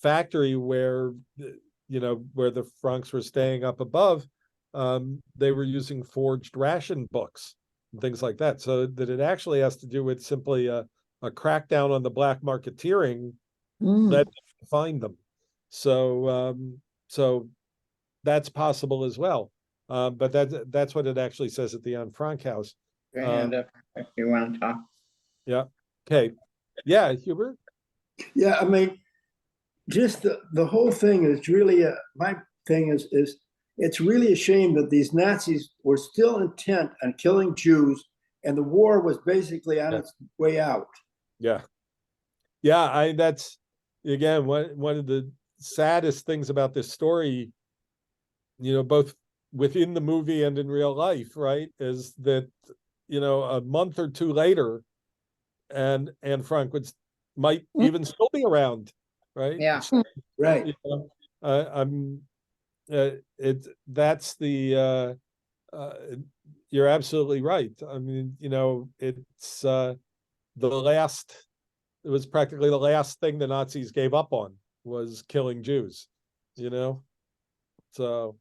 factory where the Franks were staying up above, they were using forged ration books and things like that, so that it actually has to do with simply a crackdown on the black marketeering that find them. So that's possible as well. But that's what it actually says at the Anne Frank house. And if you want to talk. Yeah. Okay. Yeah, Hubert. Yeah, just the whole thing is really my thing is it's really a shame that these Nazis were still intent on killing Jews, and the war was basically on its way out. Yeah. That's again one of the saddest things about this story, both within the movie and in real life, right, is that a month or two later, and Anne Frank might even still be around, right? Yeah. Right. That's the you're absolutely right. It's it was practically the last thing the Nazis gave up on, was killing Jews, so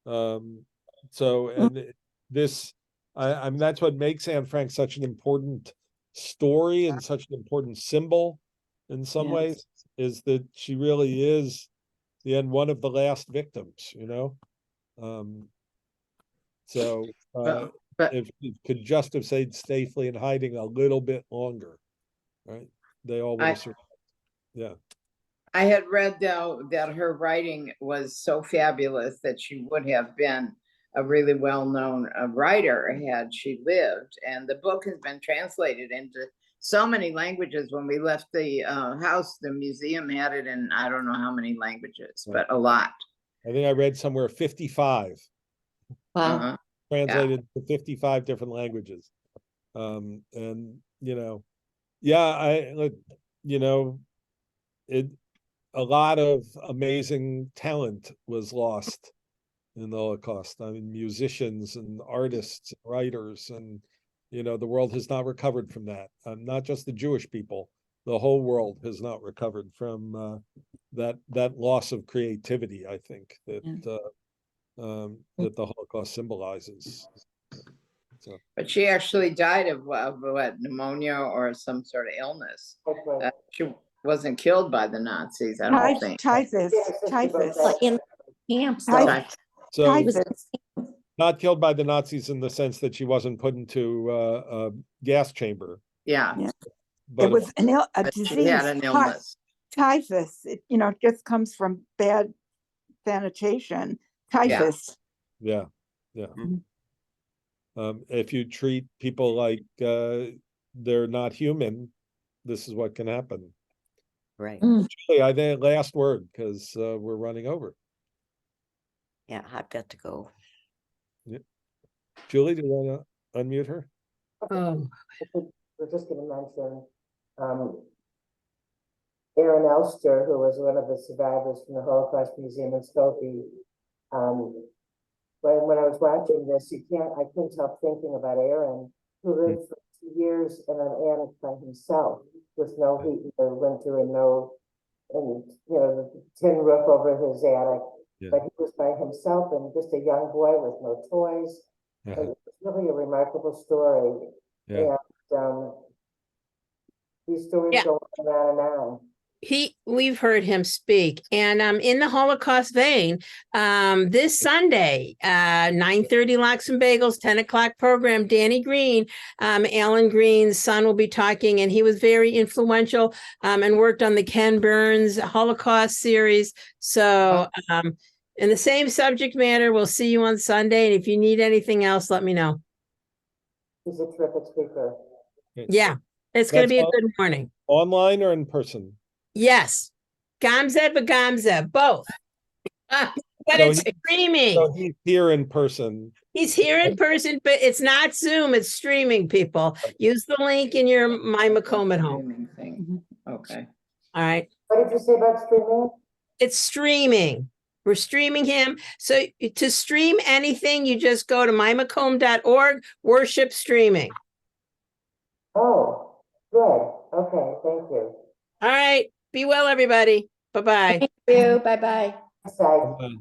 So, and this, I mean, that's what makes Anne Frank such an important story and such an important symbol in some Yes. ways, is that she really is one of the last victims, you know? So, But, but if you could just have stayed safely in hiding a little bit longer, right? They all would have survived. Yeah. I had read though that her writing was so fabulous that she would have been a really well-known writer had she lived. And the book has been translated into so many languages. When we left the house, the museum had it in I don't know how many languages, but a lot. I think I read somewhere 55. Wow. Translated to 55 different languages. And you know, yeah, you know, a lot of amazing talent was lost in the Holocaust. I mean, musicians and artists, writers, and you know, the world has not recovered from that. Not just the Jewish people, the whole world has not recovered from that loss of creativity. I think that that the Holocaust symbolizes. So, But she actually died of what, pneumonia or some sort of illness. That's right. She wasn't killed by the Nazis, I don't think. Typhus, Yeah, typhus, Well, in camps, though. Typhus. so typhus. not killed by the Nazis in the sense that she wasn't put into a gas chamber, Yeah, Yeah. but It was a but she disease, had an illness. typhus. It, it just comes from bad sanitation. Typhus. yeah. Mhm. If you treat people like they're not human, this is what can happen. Right. Julie, I think last word, because we're running over. Yeah, I've got to go. Julie, do you want to unmute her? Oh, We're just gonna mention, Aaron Elster, who was one of the survivors from the Holocaust Museum in Skokie. When I was watching this, I couldn't help thinking about Aaron, who lived for 2 years in an attic by himself with no heat in the winter and the tin roof over his attic. Yeah. But he was by himself and just a young boy with no toys. Yeah. And it's really a remarkable story. Yeah. And these stories Yeah. go on and on. we've heard him speak, and in the Holocaust vein, this Sunday, 9:30 Lox and Bagels, 10 o'clock program, Danny Green, Alan Green's son, will be talking, and he was very influential and worked on the Ken Burns Holocaust series. So in the same subject matter, we'll see you on Sunday, and if you need anything else, let me know. He's a terrific speaker. Yeah, it's going to That's be a all- good morning. Online or in person? Yes. Gamzeh, both. But So it's streaming. So he's here in person. He's here in person, but it's not Zoom, it's streaming, people. Use the link in your My Macomb at home. Streaming thing. Okay. All right. What did you say about streaming? It's streaming. We're streaming him. So to stream anything, you just go to mymacomb.org, worship streaming. Oh, good. Okay, thank you. All right. Be well, everybody. Bye-bye. Thank you. Bye-bye. Bye.